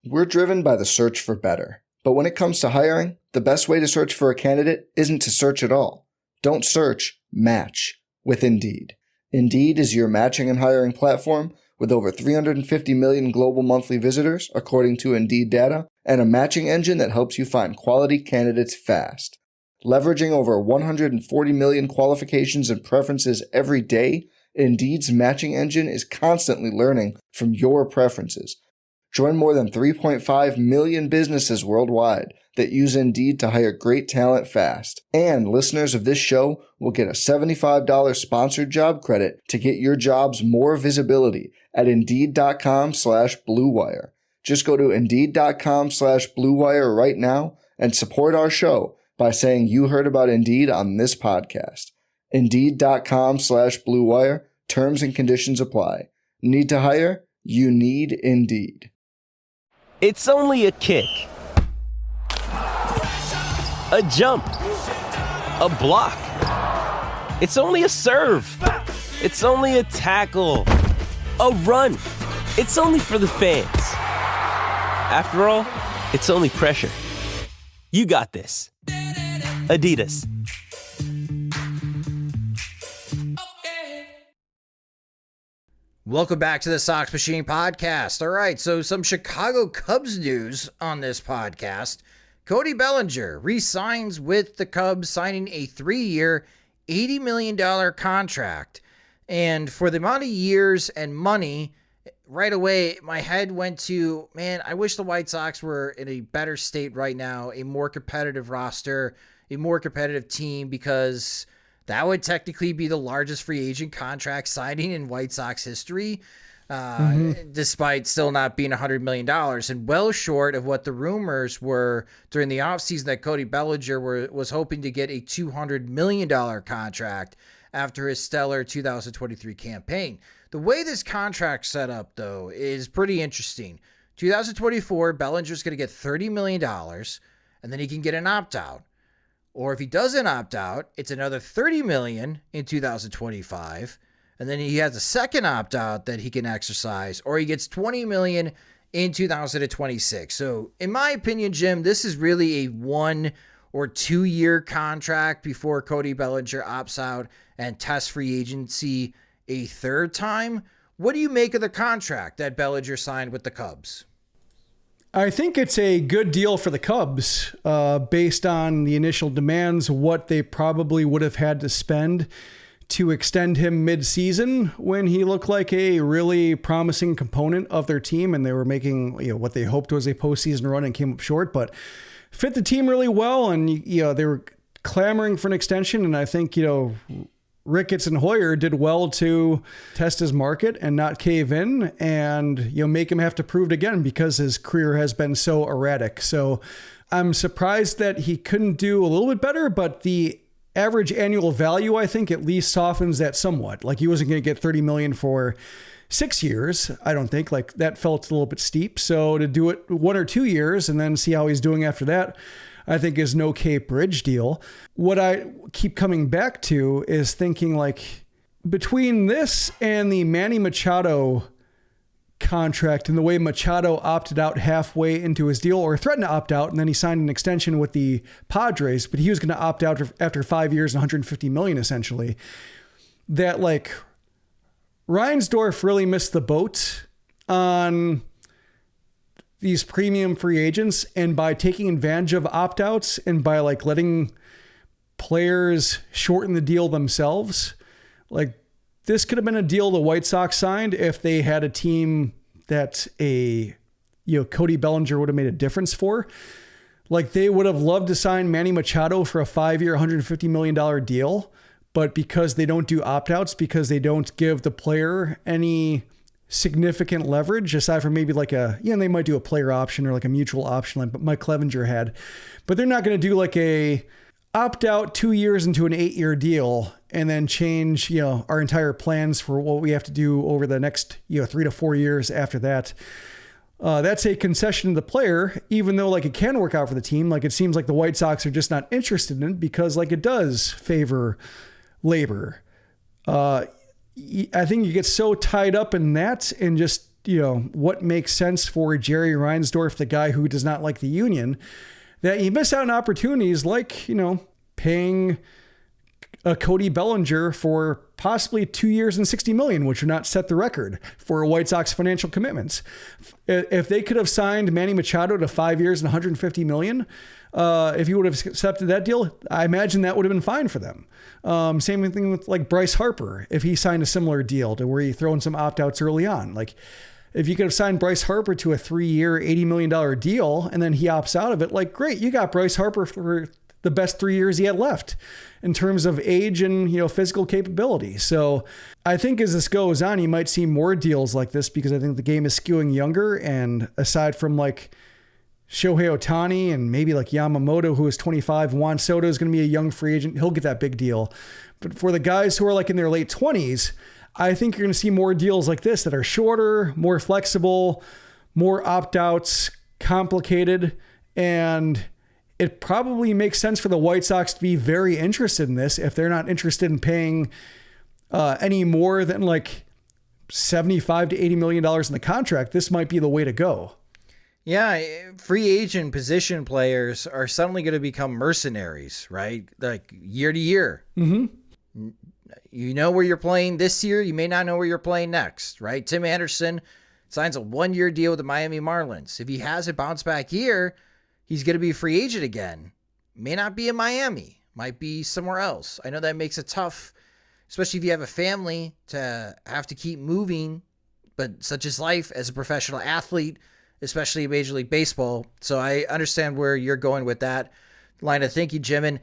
We're driven by the search for better. But when it comes to hiring, the best way to search for a candidate isn't to search at all. Don't search, match with Indeed. Indeed is your matching and hiring platform with over 350 million global monthly visitors, according to Indeed data, and a matching engine that helps you find quality candidates fast. Leveraging over 140 million qualifications and preferences every day, Indeed's matching engine is constantly learning from your preferences. Join more than 3.5 million businesses worldwide that use Indeed to hire great talent fast. And listeners of this show will get a $75 sponsored job credit to get your jobs more visibility at Indeed.com/Blue Wire. Just go to Indeed.com/Blue Wire right now and support our show by saying you heard about Indeed on this podcast. Indeed.com/Blue Wire. Terms and conditions apply. Need to hire? You need Indeed. It's only a kick, a jump, a block. It's only a serve. It's only a tackle, a run. It's only for the fans. After all, it's only pressure. You got this. Adidas. Welcome back to the Sox Machine podcast. All right, so some Chicago Cubs news on this podcast. Cody Bellinger re-signs with the Cubs, signing a 3-year, $80 million contract. And for the amount of years and money, right away, my head went to, man, I wish the White Sox were in a better state right now, a more competitive roster, a more competitive team, because that would technically be the largest free agent contract signing in White Sox history, despite still not being $100 million, and well short of what the rumors were during the offseason that Cody Bellinger was hoping to get a $200 million contract after his stellar 2023 campaign. The way this contract's set up, though, is pretty interesting. 2024, Bellinger's going to get $30 million, and then he can get an opt-out. Or if he doesn't opt out, it's another $30 million in 2025, and then he has a second opt-out that he can exercise, or he gets $20 million in 2026. So, in my opinion, Jim, this is really a 1 or 2 year contract before Cody Bellinger opts out and tests free agency a third time. What do you make of the contract that Bellinger signed with the Cubs? I think it's a good deal for the Cubs based on the initial demands, what they probably would have had to spend to extend him mid-season when he looked like a really promising component of their team, and they were making what they hoped was a postseason run and came up short, but fit the team really well, and they were clamoring for an extension, and I think Ricketts and Hoyer did well to test his market and not cave in and, make him have to prove it again because his career has been so erratic. So I'm surprised that he couldn't do a little bit better, but the average annual value, I think, at least softens that somewhat. Like, he wasn't going to get $30 million for 6 years. I don't think. Like, that felt a little bit steep. So to do it 1 or 2 years and then see how he's doing after that, I think is an okay bridge deal. What I keep coming back to is thinking, like, between this and the Manny Machado contract and the way Machado opted out halfway into his deal, or threatened to opt out, and then he signed an extension with the Padres, but he was going to opt out after 5 years and $150 million, essentially, that, like, Reinsdorf really missed the boat on these premium free agents, and by taking advantage of opt-outs and by letting players shorten the deal themselves, this could have been a deal the White Sox signed if they had a team that Cody Bellinger would have made a difference for. They would have loved to sign Manny Machado for a 5-year, $150 million deal, but because they don't do opt-outs, because they don't give the player any significant leverage aside from maybe they might do a player option or a mutual option like Mike Clevenger had, but they're not going to do a opt out 2 years into an 8-year deal and then change, our entire plans for what we have to do over the next, 3 to 4 years after that. That's a concession to the player, even though it can work out for the team. It seems like the White Sox are just not interested in it because it does favor labor. I think you get so tied up in that and just, what makes sense for Jerry Reinsdorf, the guy who does not like the union, that you miss out on opportunities paying a Cody Bellinger for possibly 2 years and $60 million, which would not set the record for White Sox financial commitments. If they could have signed Manny Machado to 5 years and $150 million, if you would have accepted that deal, I imagine that would have been fine for them. Same thing with Bryce Harper. If he signed a similar deal to where you throw in some opt-outs early on, if you could have signed Bryce Harper to a 3-year, $80 million deal, and then he opts out of it, great, you got Bryce Harper for the best 3 years he had left in terms of age and, physical capability. So I think as this goes on, you might see more deals like this because I think the game is skewing younger. And aside from like Shohei Ohtani and maybe like Yamamoto, who is 25, Juan Soto is going to be a young free agent. He'll get that big deal. But for the guys who are like in their late 20s, I think you're going to see more deals like this that are shorter, more flexible, more opt-outs, complicated, and it probably makes sense for the White Sox to be very interested in this if they're not interested in paying any more than like $75 to $80 million in the contract. This might be the way to go. Yeah, free agent position players are suddenly going to become mercenaries, right? Like year to year. Mm-hmm. You know where you're playing this year. You may not know where you're playing next, right? Tim Anderson signs a 1-year deal with the Miami Marlins. If he has a bounce back year, he's going to be a free agent again. May not be in Miami, might be somewhere else. I know that makes it tough, especially if you have a family, to have to keep moving, but such is life as a professional athlete, especially in Major League Baseball. So I understand where you're going with that line of thinking, Jim. And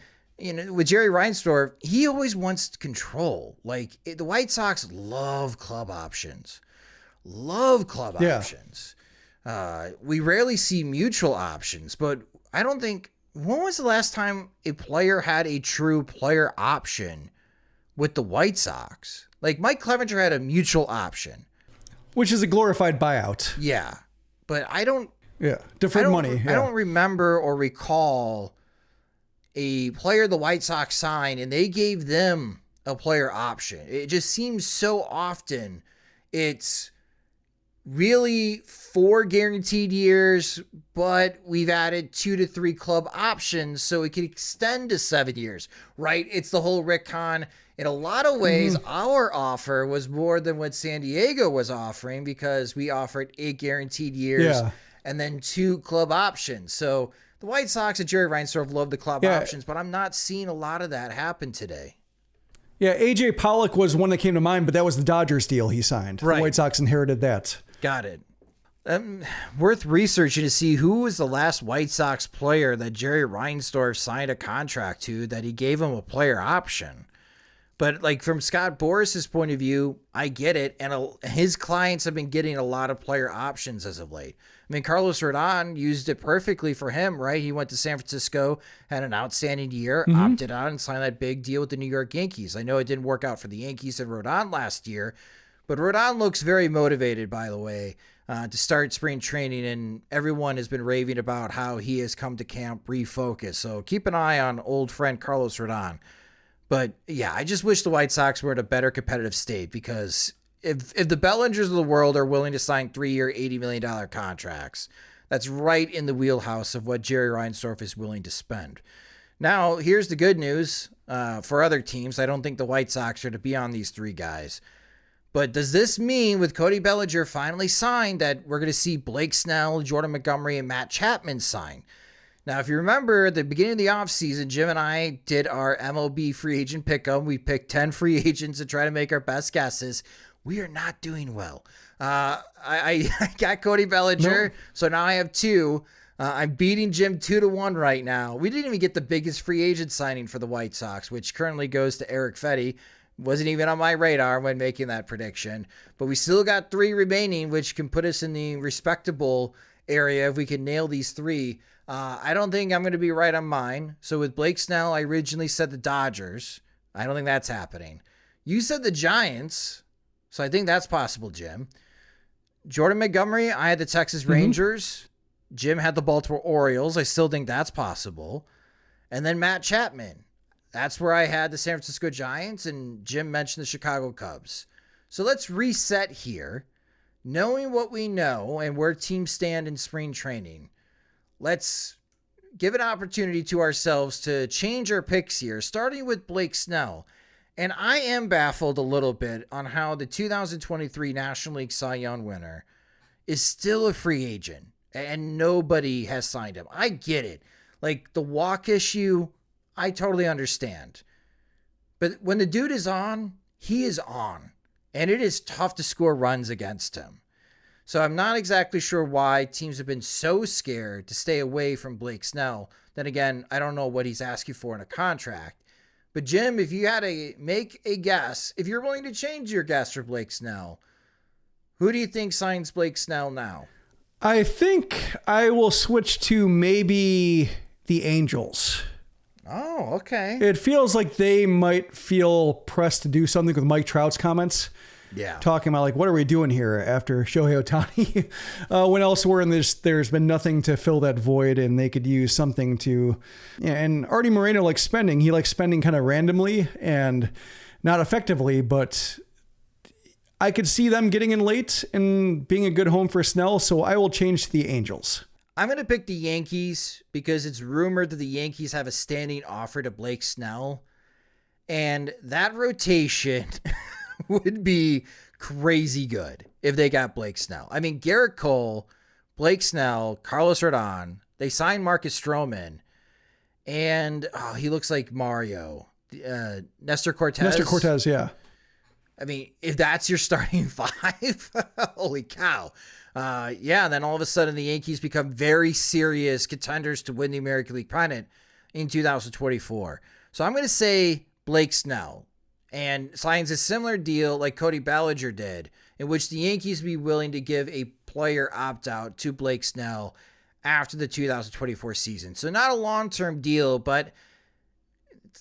with Jerry Reinsdorf, he always wants control. Like the White Sox love club options. Options. We rarely see mutual options, but I don't think, when was the last time a player had a true player option with the White Sox? Like Mike Clevenger had a mutual option, which is a glorified buyout. Yeah. But I don't. Yeah. Deferred money. Yeah. I don't remember or recall a player the White Sox signed and they gave them a player option. It just seems so often it's really 4 guaranteed years, but we've added 2 to 3 club options so it can extend to 7 years, right? It's the whole Rick Hahn. In a lot of ways, our offer was more than what San Diego was offering because we offered 8 guaranteed years and then 2 club options. So the White Sox and Jerry Reinsdorf love the club options, but I'm not seeing a lot of that happen today. Yeah, A.J. Pollock was one that came to mind, but that was the Dodgers deal he signed. Right. The White Sox inherited that. Got it. Worth researching to see who was the last White Sox player that Jerry Reinsdorf signed a contract to that he gave him a player option. But like from Scott Boris's point of view, I get it. And his clients have been getting a lot of player options as of late. I mean, Carlos Rodon used it perfectly for him, right? He went to San Francisco, had an outstanding year, opted out and signed that big deal with the New York Yankees. I know it didn't work out for the Yankees and Rodon last year, but Rodon looks very motivated, by the way, to start spring training. And everyone has been raving about how he has come to camp refocused. So keep an eye on old friend Carlos Rodon. But yeah, I just wish the White Sox were in a better competitive state because if the Bellingers of the world are willing to sign 3-year, $80 million contracts, that's right in the wheelhouse of what Jerry Reinsdorf is willing to spend. Now, here's the good news for other teams. I don't think the White Sox are to be on these 3 guys. But does this mean with Cody Bellinger finally signed that we're going to see Blake Snell, Jordan Montgomery, and Matt Chapman sign? Now, if you remember, at the beginning of the offseason, Jim and I did our MLB free agent pick-em. We picked 10 free agents to try to make our best guesses. We are not doing well. I got Cody Bellinger, so now I have 2. I'm beating Jim 2-1 right now. We didn't even get the biggest free agent signing for the White Sox, which currently goes to Eric Fetty. Wasn't even on my radar when making that prediction. But we still got 3 remaining, which can put us in the respectable area if we can nail these 3. I don't think I'm going to be right on mine. So with Blake Snell, I originally said the Dodgers. I don't think that's happening. You said the Giants, so I think that's possible, Jim. Jordan Montgomery, I had the Texas Rangers. Jim had the Baltimore Orioles. I still think that's possible. And then Matt Chapman. That's where I had the San Francisco Giants, and Jim mentioned the Chicago Cubs. So let's reset here. Knowing what we know and where teams stand in spring training, let's give an opportunity to ourselves to change our picks here, starting with Blake Snell. And I am baffled a little bit on how the 2023 National League Cy Young winner is still a free agent and nobody has signed him. I get it. Like the walk issue, I totally understand. But when the dude is on, he is on. And it is tough to score runs against him. So I'm not exactly sure why teams have been so scared to stay away from Blake Snell. Then again, I don't know what he's asking for in a contract. But Jim, if you had to make a guess, if you're willing to change your guess for Blake Snell, who do you think signs Blake Snell now? I think I will switch to maybe the Angels. Oh, okay. It feels like they might feel pressed to do something with Mike Trout's comments. Yeah. Talking about like, what are we doing here after Shohei Ohtani? When elsewhere in this, there's been nothing to fill that void, and they could use something to. Yeah, and Artie Moreno likes spending. He likes spending kind of randomly and not effectively, but I could see them getting in late and being a good home for Snell. So I will change to the Angels. I'm going to pick the Yankees because it's rumored that the Yankees have a standing offer to Blake Snell, and that rotation would be crazy good if they got Blake Snell. I mean, Garrett Cole, Blake Snell, Carlos Rodon, they signed Marcus Stroman, and he looks like Mario. Nestor Cortez. Nestor Cortez, yeah. I mean, if that's your starting five, holy cow. Then all of a sudden the Yankees become very serious contenders to win the American League pennant in 2024. So I'm going to say Blake Snell, and signs a similar deal like Cody Bellinger did, in which the Yankees be willing to give a player opt-out to Blake Snell after the 2024 season. So not a long-term deal, but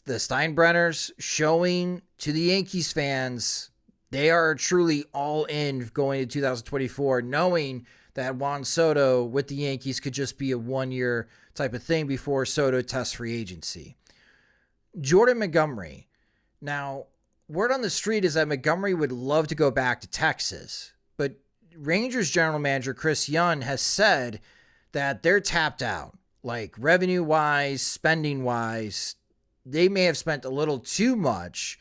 the Steinbrenners showing to the Yankees fans they are truly all in going to 2024, knowing that Juan Soto with the Yankees could just be a one-year type of thing before Soto tests free agency. Jordan Montgomery. Now, word on the street is that Montgomery would love to go back to Texas, but Rangers general manager Chris Young has said that they're tapped out, like revenue-wise, spending-wise. They may have spent a little too much,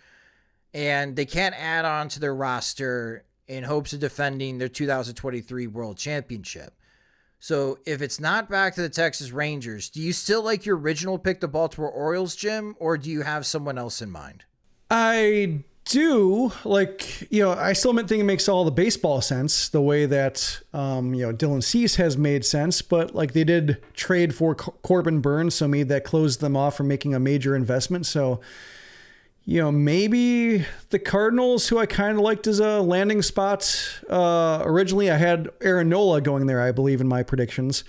and they can't add on to their roster in hopes of defending their 2023 World Championship. So if it's not back to the Texas Rangers, do you still like your original pick, the Baltimore Orioles, Jim, or do you have someone else in mind? I do. I still think it makes all the baseball sense, the way that, Dylan Cease has made sense, but they did trade for Corbin Burns, so maybe that closed them off from making a major investment. So, maybe the Cardinals, who I kind of liked as a landing spot. Originally, I had Aaron Nola going there, I believe, in my predictions.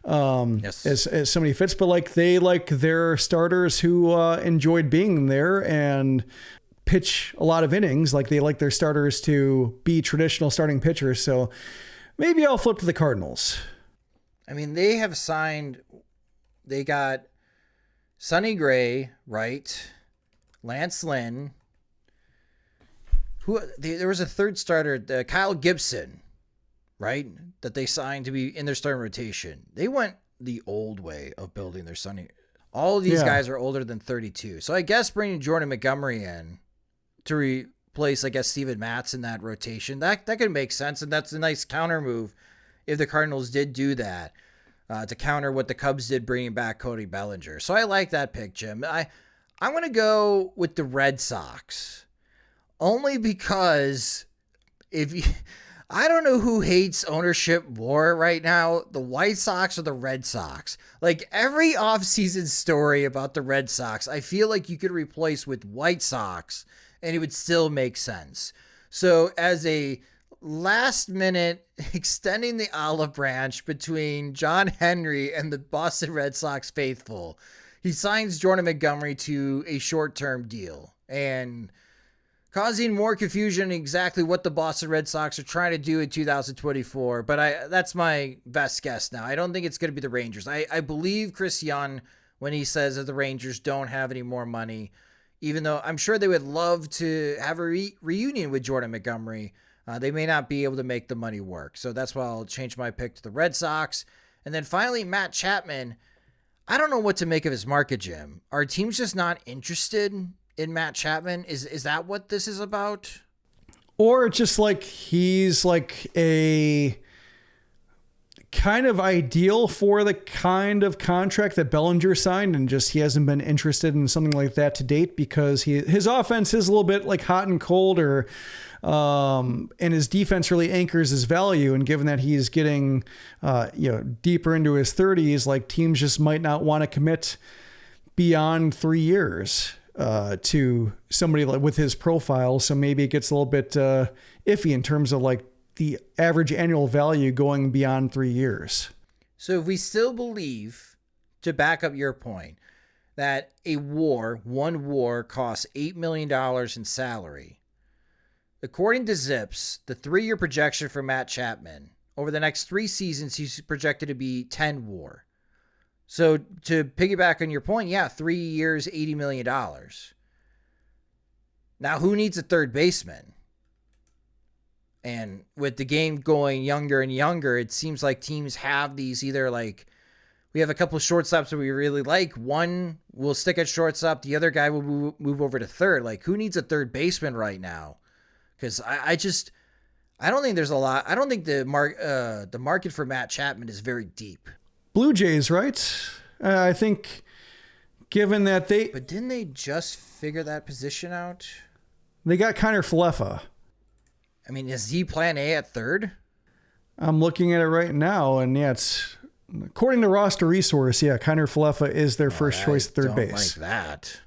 Yes. As somebody fits, but they like their starters who enjoyed being there and pitch a lot of innings. They like their starters to be traditional starting pitchers. So maybe I'll flip to the Cardinals. I mean, they got Sonny Gray, right? Lance Lynn. There was a third starter, Kyle Gibson, right? That they signed to be in their starting rotation. They went the old way of building their Sonny. All of these guys are older than 32. So I guess bringing Jordan Montgomery in to replace, Steven Matz in that rotation, that could make sense. And that's a nice counter move if the Cardinals did do that to counter what the Cubs did bringing back Cody Bellinger. So I like that pick, Jim. I'm going to go with the Red Sox only because I don't know who hates ownership more right now, the White Sox or the Red Sox. Every offseason story about the Red Sox, I feel like you could replace with White Sox and it would still make sense. So as a last minute extending the olive branch between John Henry and the Boston Red Sox faithful, he signs Jordan Montgomery to a short-term deal and causing more confusion in exactly what the Boston Red Sox are trying to do in 2024. But that's my best guess now. I don't think it's going to be the Rangers. I believe Chris Young when he says that the Rangers don't have any more money, even though I'm sure they would love to have a reunion with Jordan Montgomery. They may not be able to make the money work. So that's why I'll change my pick to the Red Sox. And then finally, Matt Chapman. I don't know what to make of his market, Jim. Are teams just not interested in Matt Chapman? Is that what this is about? Or just he's a kind of ideal for the kind of contract that Bellinger signed, and just he hasn't been interested in something like that to date because his offense is a little bit like hot and cold, and his defense really anchors his value. And given that he's getting deeper into his 30s, like teams just might not want to commit beyond 3 years to somebody like with his profile. So maybe it gets a little bit iffy in terms of like the average annual value going beyond 3 years. So if we still believe, to back up your point, that one war costs $8 million in salary, according to Zips, the 3-year projection for Matt Chapman, over the next 3 seasons, he's projected to be 10 war. So to piggyback on your point, 3 years, $80 million. Now, who needs a third baseman? And with the game going younger and younger, it seems like teams have these either like, we have a couple of shortstops that we really like. One will stick at shortstop. The other guy will move over to third. Like, who needs a third baseman right now? Because I don't think there's a lot. I don't think the market for Matt Chapman is very deep. Blue Jays, right? I think given that But didn't they just figure that position out? They got Kiner Falefa. I mean, is he plan A at third? I'm looking at it right now, and it's according to Roster Resource, Kiner Falefa is their first choice at third base. I don't like that.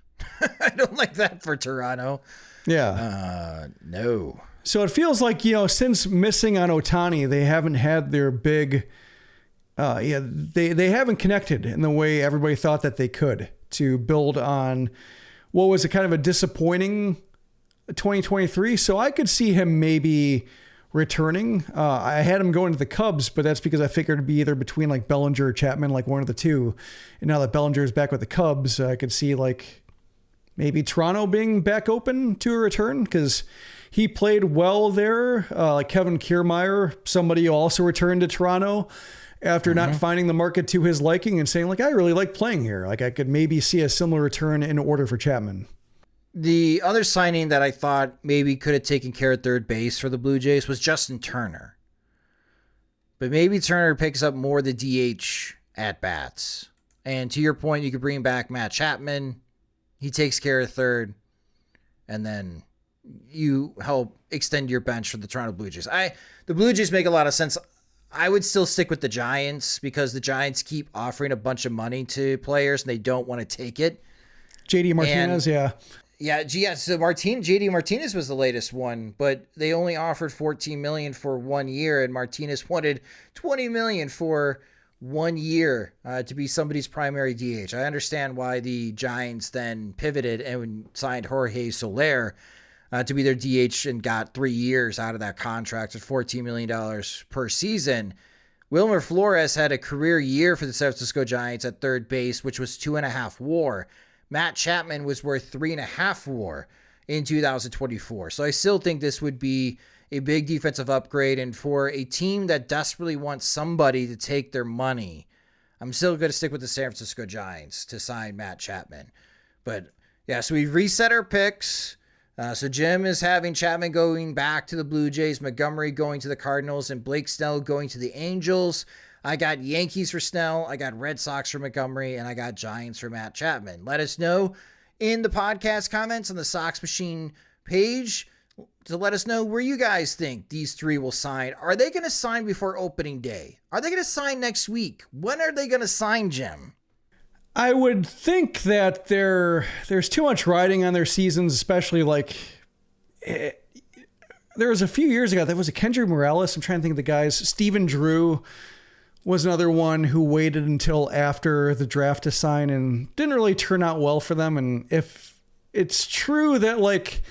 I don't like that for Toronto. Yeah. No. So it feels like, since missing on Ohtani, they haven't had their big, they haven't connected in the way everybody thought that they could to build on what was a kind of a disappointing 2023. So I could see him maybe returning. I had him going to the Cubs, but that's because I figured it'd be either between like Bellinger or Chapman, like one of the two. And now that Bellinger is back with the Cubs, I could see like maybe Toronto being back open to a return because he played well there. Like Kevin Kiermaier, somebody who also returned to Toronto after not finding the market to his liking and saying like, I really like playing here. Like I could maybe see a similar return in order for Chapman. The other signing that I thought maybe could have taken care of third base for the Blue Jays was Justin Turner. But maybe Turner picks up more of the DH at bats. And to your point, you could bring back Matt Chapman. He takes care of third. And then you help extend your bench for the Toronto Blue Jays. The Blue Jays make a lot of sense. I would still stick with the Giants because the Giants keep offering a bunch of money to players and they don't want to take it. JD Martinez, So JD Martinez was the latest one, but they only offered $14 million for 1 year, and Martinez wanted $20 million for 1 year to be somebody's primary DH. I understand why the Giants then pivoted and signed Jorge Soler to be their DH and got 3 years out of that contract at $14 million per season. Wilmer Flores had a career year for the San Francisco Giants at third base, which was 2.5 WAR. Matt Chapman was worth 3.5 WAR in 2024. So I still think this would be a big defensive upgrade. And for a team that desperately wants somebody to take their money, I'm still going to stick with the San Francisco Giants to sign Matt Chapman. But so we've reset our picks. So Jim is having Chapman going back to the Blue Jays, Montgomery going to the Cardinals, and Blake Snell going to the Angels. I got Yankees for Snell, I got Red Sox for Montgomery, and I got Giants for Matt Chapman. Let us know in the podcast comments on the Sox Machine page to let us know where you guys think these three will sign. Are they going to sign before opening day? Are they going to sign next week? When are they going to sign, Jim? I would think that there's too much riding on their seasons, especially like there was a few years ago, there was a Kendrick Morales. I'm trying to think of the guys. Steven Drew was another one who waited until after the draft to sign and didn't really turn out well for them. And if it's true that like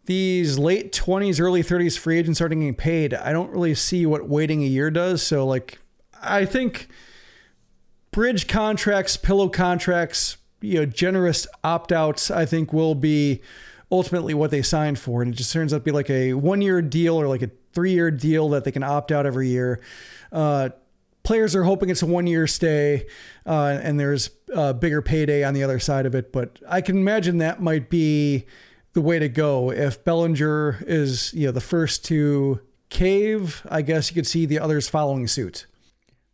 these late 20s, early 30s free agents aren't getting paid, I don't really see what waiting a year does. So like, I think bridge contracts, pillow contracts, generous opt-outs, I think will be ultimately what they signed for. And it just turns out to be like a 1 year deal or like a 3 year deal that they can opt out every year. Players are hoping it's a 1 year stay and there's a bigger payday on the other side of it. But I can imagine that might be the way to go. If Bellinger is the first to cave, I guess you could see the others following suit.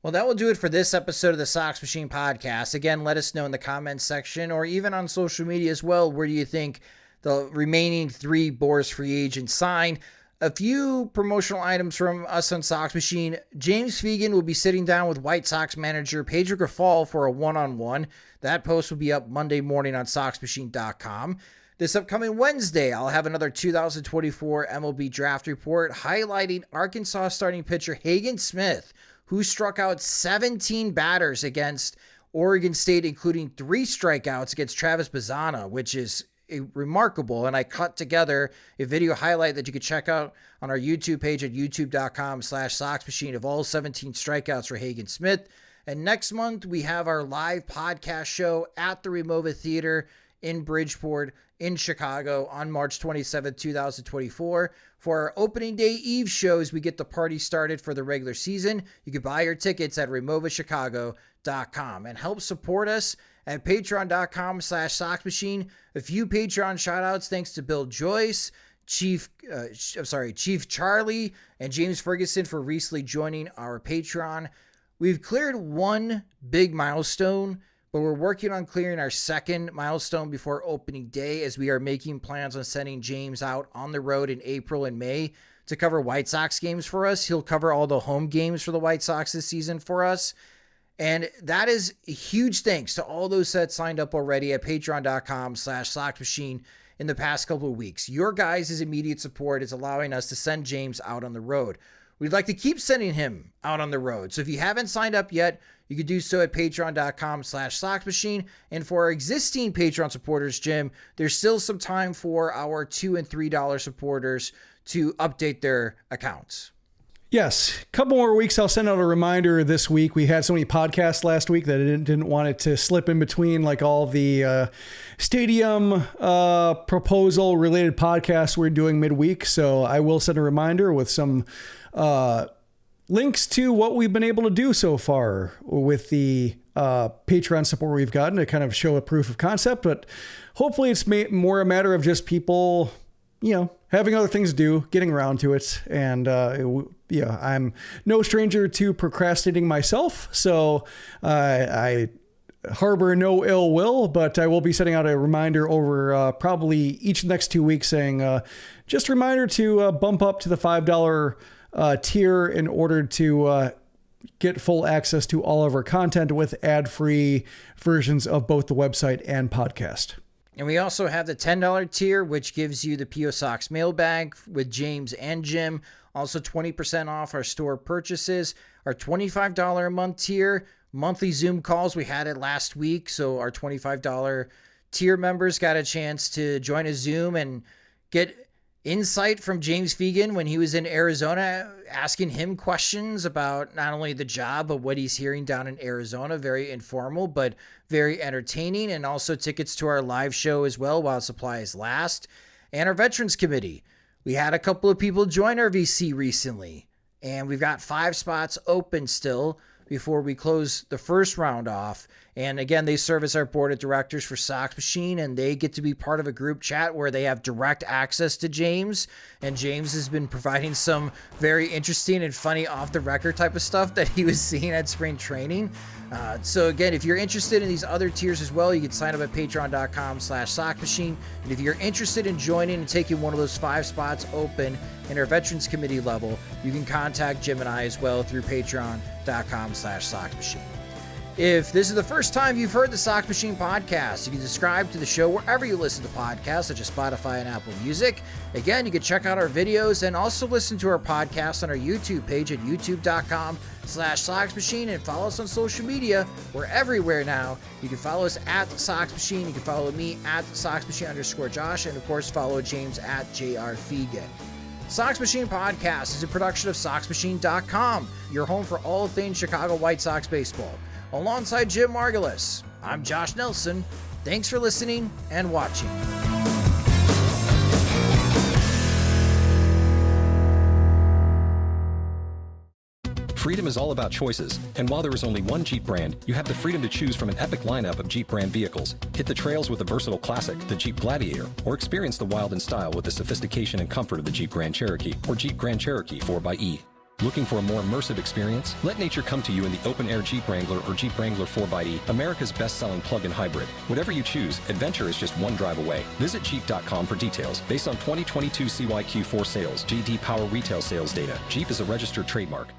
Well, that will do it for this episode of the Sox Machine podcast. Again, let us know in the comments section or even on social media as well. Where do you think the remaining 3 Boras free agents sign? A few promotional items from us on Sox Machine. James Fegan will be sitting down with White Sox manager Pedro Grifol for a one-on-one. That post will be up Monday morning on SoxMachine.com. This upcoming Wednesday, I'll have another 2024 MLB draft report highlighting Arkansas starting pitcher Hagen Smith, who struck out 17 batters against Oregon State, including 3 strikeouts against Travis Bazzana, which is remarkable. And I cut together a video highlight that you can check out on our YouTube page at youtube.com/SoxMachine of all 17 strikeouts for Hagen Smith. And next month, we have our live podcast show at the Remova Theater in Bridgeport in Chicago on March 27th, 2024. For our opening day eve shows, we get the party started for the regular season. You can buy your tickets at removachicago.com and help support us at patreon.com/SoxMachine. A few Patreon shoutouts thanks to Bill Joyce, Chief Charlie, and James Ferguson for recently joining our Patreon. We've cleared 1 big milestone, but we're working on clearing our 2nd milestone before opening day, as we are making plans on sending James out on the road in April and May to cover White Sox games for us. He'll cover all the home games for the White Sox this season for us. And that is a huge thanks to all those that signed up already at patreon.com/SoxMachine in the past couple of weeks. Your guys' immediate support is allowing us to send James out on the road. We'd like to keep sending him out on the road. So if you haven't signed up yet, you can do so at patreon.com/SoxMachine. And for our existing Patreon supporters, Jim, there's still some time for our $2 and $3 supporters to update their accounts. Yes, a couple more weeks. I'll send out a reminder this week. We had so many podcasts last week that I didn't want it to slip in between, like all the stadium proposal related podcasts we're doing midweek. So I will send a reminder with some links to what we've been able to do so far with the Patreon support we've gotten to kind of show a proof of concept. But hopefully it's more a matter of just people, having other things to do, getting around to it. And, I'm no stranger to procrastinating myself. So I harbor no ill will, but I will be sending out a reminder over probably each next 2 weeks saying, just a reminder to bump up to the $5 tier in order to get full access to all of our content with ad-free versions of both the website and podcast. And we also have the $10 tier, which gives you the P.O. Sox mailbag with James and Jim. Also 20% off our store purchases. Our $25 a month tier, monthly Zoom calls. We had it last week, so our $25 tier members got a chance to join a Zoom and get insight from James Fegan when he was in Arizona, asking him questions about not only the job, but what he's hearing down in Arizona. Very informal, but very entertaining. And also tickets to our live show as well while supplies last. And our Veterans Committee. We had a couple of people join our VC recently, and we've got 5 spots open still before we close the first round off. And again, they serve as our board of directors for Sox Machine, and they get to be part of a group chat where they have direct access to James. And James has been providing some very interesting and funny off-the-record type of stuff that he was seeing at spring training. So again, if you're interested in these other tiers as well, you can sign up at patreon.com/SoxMachine. And if you're interested in joining and taking one of those 5 spots open in our Veterans Committee level, you can contact Jim and I as well through patreon.com/SoxMachine. If this is the first time you've heard the Sox Machine podcast, you can subscribe to the show wherever you listen to podcasts, such as Spotify and Apple Music. Again, you can check out our videos and also listen to our podcast on our YouTube page at youtube.com/Sox Machine, and follow us on social media. We're everywhere now. You can follow us at Sox Machine. You can follow me at Sox Machine_Josh, and of course follow James at JR Fegan. Sox Machine Podcast is a production of SoxMachine.com, your home for all things Chicago White Sox baseball. Alongside Jim Margulis, I'm Josh Nelson. Thanks for listening and watching. Freedom is all about choices, and while there is only one Jeep brand, you have the freedom to choose from an epic lineup of Jeep brand vehicles. Hit the trails with the versatile classic, the Jeep Gladiator, or experience the wild in style with the sophistication and comfort of the Jeep Grand Cherokee or Jeep Grand Cherokee 4xE. Looking for a more immersive experience? Let nature come to you in the open-air Jeep Wrangler or Jeep Wrangler 4xE, America's best-selling plug-in hybrid. Whatever you choose, adventure is just one drive away. Visit Jeep.com for details. Based on 2022 CYQ4 sales, JD Power retail sales data, Jeep is a registered trademark.